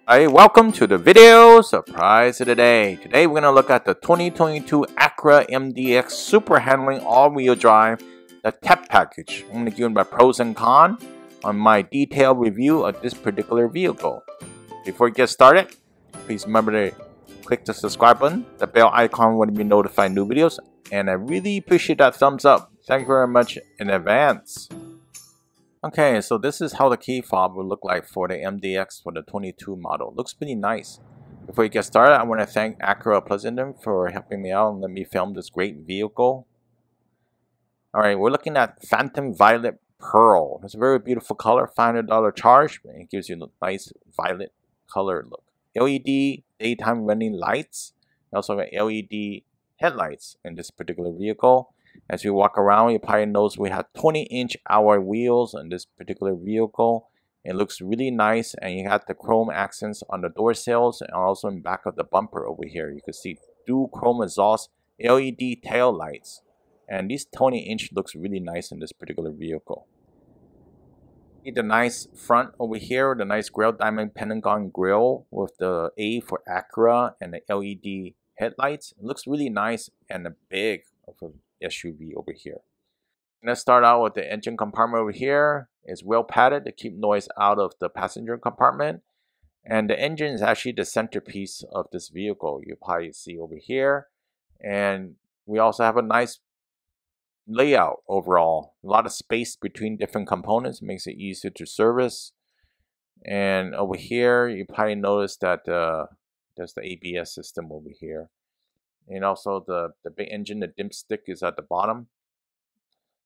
Hi, welcome to the video surprise of the day. Today we're going to look at the 2022 Acura MDX Super Handling All-Wheel Drive, the tech package. I'm going to give you my pros and cons on my detailed review of this particular vehicle. Before we get started, please remember to click the subscribe button, the bell icon when you be notified new videos, and I really appreciate that thumbs up. Thank you very much in advance. Okay, so this is how the key fob will look like for the MDX for the 22 model. Looks pretty nice. Before we get started, I want to thank Acura Pleasanton for helping me out and let me film this great vehicle. Alright, we're looking at Phantom Violet Pearl. It's a very beautiful color, $500 charge. It gives you a nice violet color look. LED daytime running lights. Also got LED headlights in this particular vehicle. As you walk around, you probably notice we have 20-inch alloy wheels on this particular vehicle. It looks really nice, and you got the chrome accents on the door sills and also in the back of the bumper over here. You can see dual chrome exhaust LED tail lights, and this 20-inch looks really nice in this particular vehicle. See the nice front over here, the nice grille diamond pentagon grille with the A for Acura and the LED headlights. It looks really nice and big of a SUV over here. Let's start out with the engine compartment over here. It's well padded to keep noise out of the passenger compartment, and the engine is actually the centerpiece of this vehicle. You probably see over here, and we also have a nice layout overall. A lot of space between different components makes it easier to service. And over here, you probably notice that there's the ABS system over here. And also the big engine, the dipstick is at the bottom.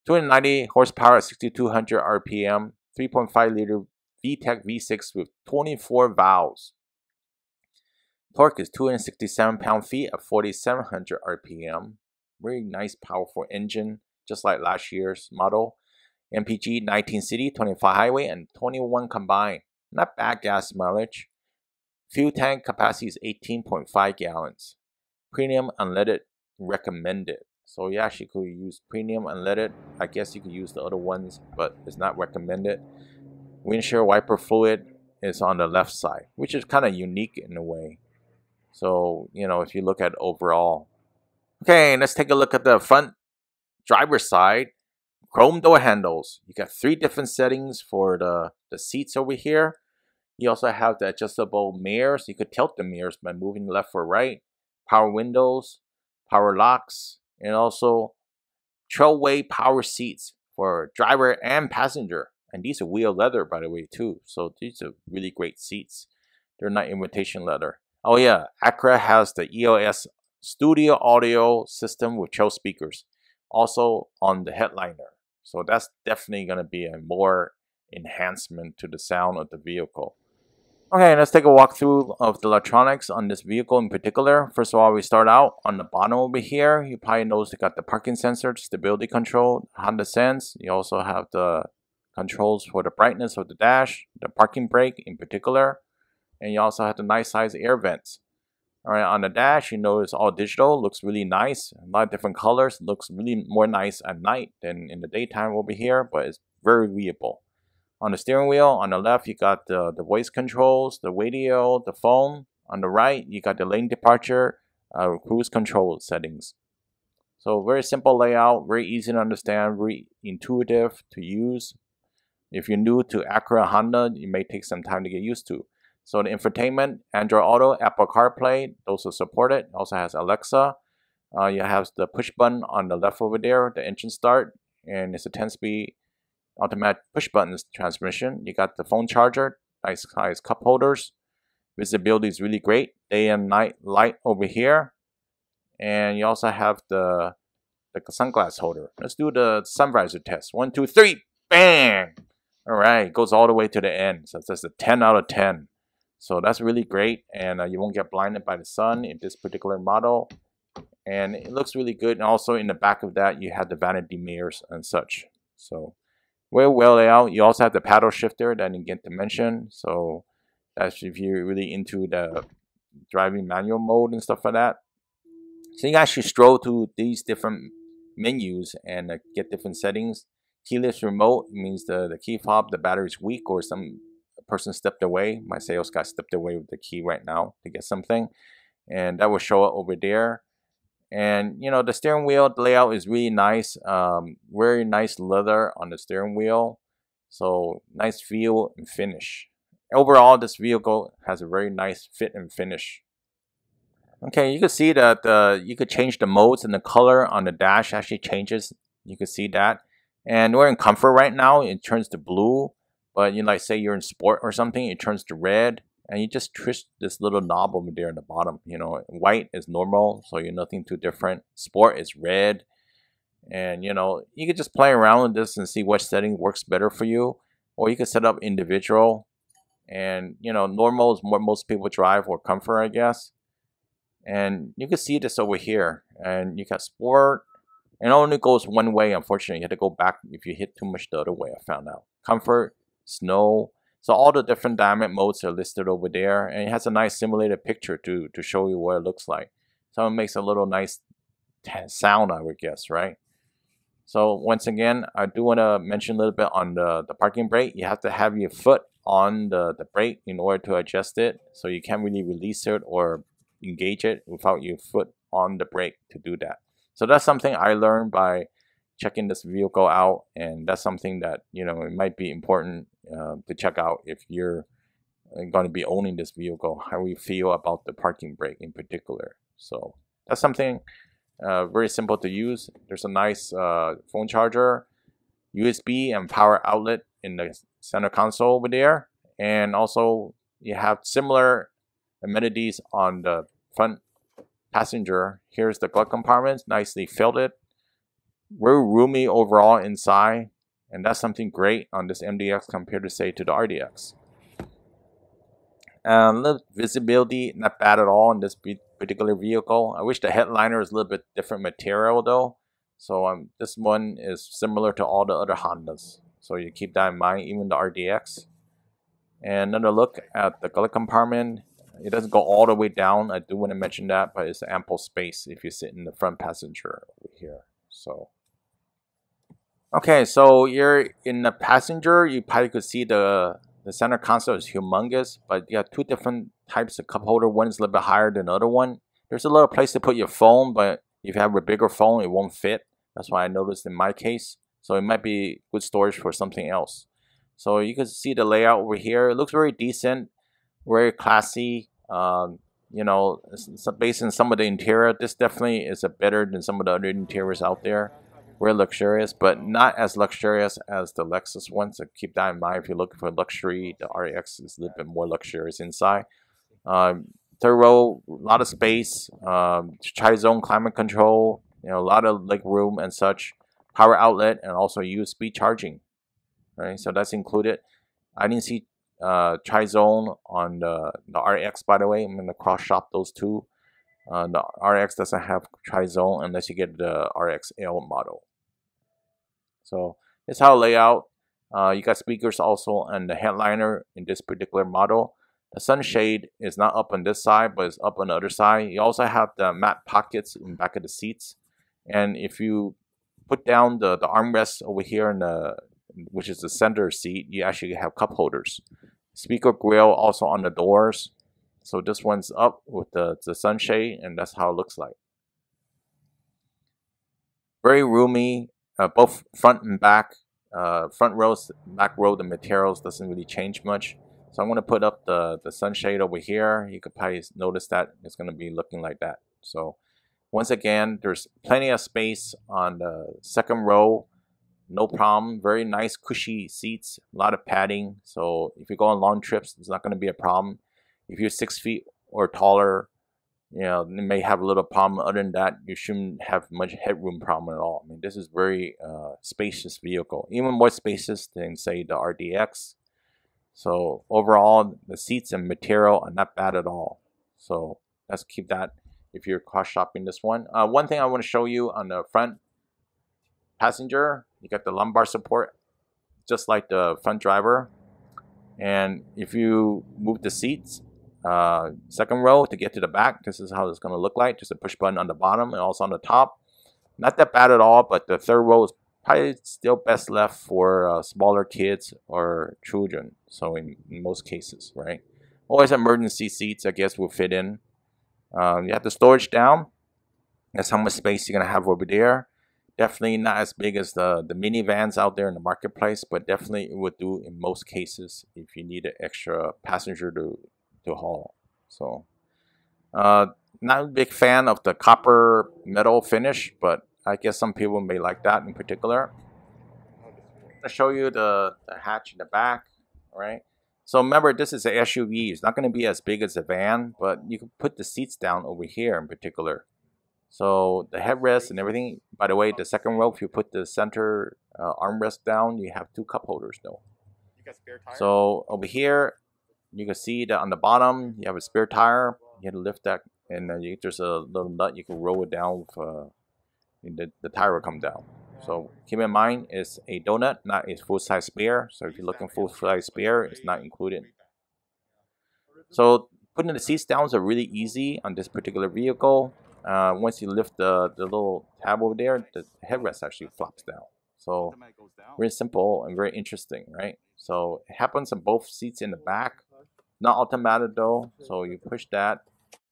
290 horsepower at 6,200 RPM, 3.5 liter VTEC V6 with 24 valves. Torque is 267 pound-feet at 4,700 RPM. Very nice, powerful engine, just like last year's model. MPG 19 city, 25 highway, and 21 combined. Not bad gas mileage. Fuel tank capacity is 18.5 gallons. Premium unleaded recommended. So you actually could use premium unleaded. I guess you could use the other ones, but it's not recommended. Windshield wiper fluid is on the left side, which is kind of unique in a way. So, you know, if you look at overall. Okay, let's take a look at the front driver's side. Chrome door handles. You got 3 different settings for the seats over here. You also have the adjustable mirrors. You could tilt the mirrors by moving left or right. Power windows, power locks, and also trailway power seats for driver and passenger. And these are wheel leather, by the way, too. So these are really great seats. They're not imitation leather. Oh yeah, Acura has the EOS studio audio system with 12 speakers, also on the headliner. So that's definitely going to be a more enhancement to the sound of the vehicle. Okay, let's take a walkthrough of the electronics on this vehicle in particular. First of all, we start out on the bottom over here. You probably notice they got the parking sensor, stability control, Honda Sense. You also have the controls for the brightness of the dash, the parking brake in particular, and you also have the nice size air vents. All right, on the dash, you notice all digital, looks really nice. A lot of different colors, looks really more nice at night than in the daytime over here, but it's very readable. On the steering wheel, on the left, you got the voice controls, the radio, the phone. On the right, you got the lane departure, cruise control settings. So very simple layout, very easy to understand, very intuitive to use. If you're new to Acura Honda, it may take some time to get used to. So the infotainment, Android Auto, Apple CarPlay, those are supported. It also has Alexa. You have the push button on the left over there, the engine start, and it's a 10-speed automatic push button transmission. You got the phone charger, nice size cup holders. Visibility is really great. Day and night light over here. And you also have the sunglass holder. Let's do the sun visor test. 1, 2, 3. Bang! Alright, goes all the way to the end. So that's a 10 out of 10. So that's really great. And you won't get blinded by the sun in this particular model. And it looks really good. And also in the back of that, you have the vanity mirrors and such. So well laid out. You also have the paddle shifter that I didn't get to mention. So that's if you're really into the driving manual mode and stuff like that. So you can actually stroll to these different menus and get different settings. Keyless remote means the key fob, the battery is weak or some the person stepped away. My sales guy stepped away with the key right now to get something, and that will show up over there. And you know, the steering wheel layout is really nice. Very nice leather on the steering wheel, so nice feel and finish. Overall, this vehicle has a very nice fit and finish. Okay, you can see that you could change the modes and the color on the dash actually changes. You can see that. And we're in comfort right now. It turns to blue, but you know, like say you're in sport or something, it turns to red. And you just twist this little knob over there in the bottom. You know, white is normal, so you're nothing too different. Sport is red. And you know, you can just play around with this and see what setting works better for you. Or you can set up individual. And you know, normal is what most people drive, or comfort, I guess. And you can see this over here. And you got sport. And it only goes one way, unfortunately. You have to go back if you hit too much the other way, I found out. Comfort, snow. So all the different dynamic modes are listed over there. And it has a nice simulated picture to show you what it looks like. So it makes a little nice sound, I would guess, right? So once again, I do want to mention a little bit on the parking brake. You have to have your foot on the brake in order to adjust it. So you can't really release it or engage it without your foot on the brake to do that. So that's something I learned by checking this vehicle out, and that's something that, you know, it might be important to check out if you're going to be owning this vehicle, how you feel about the parking brake in particular. So that's something very simple to use. There's a nice phone charger, USB and power outlet in the center console over there, and also you have similar amenities on the front passenger. Here's the glove compartment, nicely filled. Very roomy overall inside, and that's something great on this MDX compared to, say, to the RDX. Visibility, not bad at all in this particular vehicle. I wish the headliner is a little bit different material though. So this one is similar to all the other Hondas. So you keep that in mind, even the RDX. And another look at the glove compartment. It doesn't go all the way down. I do want to mention that, but it's ample space if you sit in the front passenger over here. So, okay, so you're in the passenger. You probably could see the center console is humongous, but you have two different types of cup holder. One is a little bit higher than the other one. There's a little place to put your phone, but if you have a bigger phone, it won't fit. That's why I noticed in my case. So it might be good storage for something else. So you can see the layout over here. It looks very decent, very classy. You know, based on some of the interior, this definitely is better than some of the other interiors out there. Very luxurious, but not as luxurious as the Lexus one. So keep that in mind if you're looking for luxury. The RX is a little bit more luxurious inside. Third row, a lot of space. Tri-zone climate control. You know, a lot of leg room and such. Power outlet and also USB charging. Right, so that's included. I didn't see tri-zone on the RX, by the way. I'm going to cross-shop those two. The RX doesn't have tri-zone unless you get the RXL model. So this is how layout. You got speakers also on the headliner in this particular model. The sunshade is not up on this side, but it's up on the other side. You also have the matte pockets in the back of the seats. And if you put down the armrest over here in the, which is the center seat, you actually have cup holders. Speaker grill also on the doors. So this one's up with the sunshade, and that's how it looks like. Very roomy, both front and back. Front rows, back row, the materials doesn't really change much. So I'm going to put up the sunshade over here. You could probably notice that it's going to be looking like that. So once again, there's plenty of space on the second row. No problem. Very nice cushy seats. A lot of padding. So if you go on long trips, it's not going to be a problem. If you're 6 feet or taller, you know, you may have a little problem. Other than that, you shouldn't have much headroom problem at all. I mean, this is very spacious vehicle. Even more spacious than, say, the RDX. So overall, the seats and material are not bad at all. So let's keep that if you're cross-shopping this one. One thing I want to show you on the front passenger, you got the lumbar support, just like the front driver. And if you move the seats, second row to get to the back, this is how it's going to look like. Just a push button on the bottom and also on the top. Not that bad at all, but the third row is probably still best left for smaller kids or children. So in most cases, right? Always emergency seats, I guess, will fit in. You have the storage down. That's how much space you're gonna have over there. Definitely not as big as the minivans out there in the marketplace, but definitely it would do in most cases if you need an extra passenger to haul. So, not a big fan of the copper metal finish, but I guess some people may like that in particular. I'm gonna show you the hatch in the back, all right? So remember, this is an SUV. It's not going to be as big as a van, but you can put the seats down over here in particular. So the headrest and everything. By the way, the second row, if you put the center armrest down, you have 2 cup holders though. You got spare tire? So over here, you can see that on the bottom, you have a spare tire. You have to lift that, and there's a little nut. You can roll it down with, the tire will come down. So keep in mind, it's a donut, not a full-size spare. So if you're looking for full-size spare, it's not included. So putting the seats down is really easy on this particular vehicle. Once you lift the little tab over there, the headrest actually flops down. So very simple and very interesting, right? So it happens on both seats in the back. Not automatic though, so you push that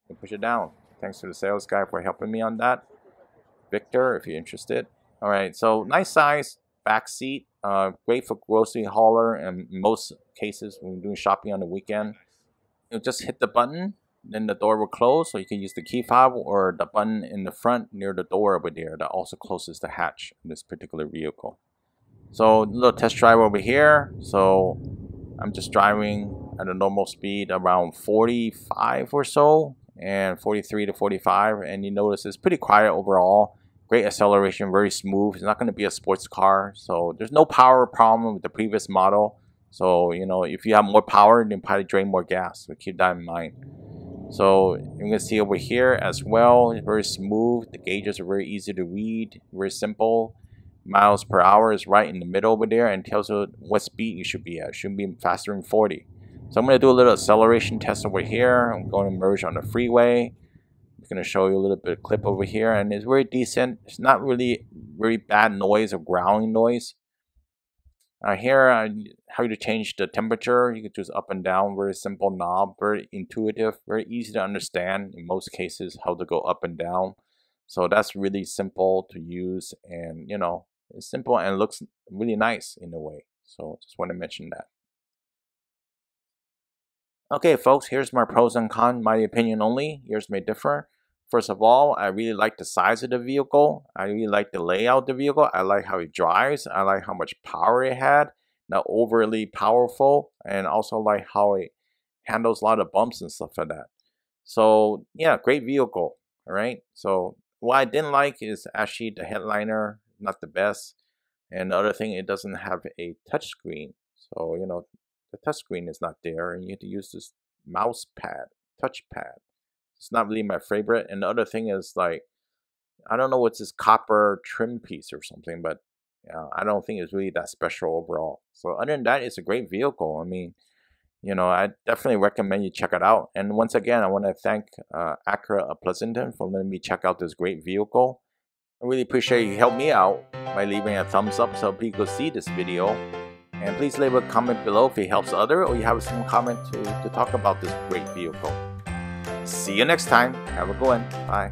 and push it down. Thanks to the sales guy for helping me on that. Victor, if you're interested. All right, so nice size back seat, great for grocery hauler, and in most cases when you're doing shopping on the weekend, you just hit the button, then the door will close, so you can use the key fob or the button in the front near the door over there that also closes the hatch in this particular vehicle. So a little test drive over here. So I'm just driving at a normal speed around 45 or so, and 43 to 45, and you notice it's pretty quiet overall. Great acceleration, very smooth. It's not going to be a sports car, so there's no power problem with the previous model. So, you know, if you have more power, then probably drain more gas. So keep that in mind. So you can see over here as well, it's very smooth. The gauges are very easy to read, very simple. Miles per hour is right in the middle over there and tells you what speed you should be at. It shouldn't be faster than 40. So I'm going to do a little acceleration test over here. I'm going to merge on the freeway. I'm going to show you a little bit of clip over here, and it's very decent. It's not really very bad noise or growling noise. Here, how to change the temperature. You can choose up and down. Very simple knob, very intuitive, very easy to understand in most cases how to go up and down. So that's really simple to use, and you know, it's simple and looks really nice in a way. So just want to mention that. Okay, folks, here's my pros and cons, my opinion only. Yours may differ. First of all, I really like the size of the vehicle. I really like the layout of the vehicle. I like how it drives. I like how much power it had. Not overly powerful. And also like how it handles a lot of bumps and stuff like that. So, yeah, great vehicle. All right. So, what I didn't like is actually the headliner. Not the best. And the other thing, it doesn't have a touchscreen. So, you know, the touchscreen is not there. And you have to use this mouse pad, touch pad. It's not really my favorite. And the other thing is, like, I don't know what's this copper trim piece or something, but I don't think it's really that special overall. So other than that, it's a great vehicle. I mean, you know, I definitely recommend you check it out. And once again, I want to thank Acura of Pleasanton for letting me check out this great vehicle. I really appreciate you help me out by leaving a thumbs up so people see this video. And please leave a comment below if it helps others or you have some comment to talk about this great vehicle. See you next time. Have a good one. Bye.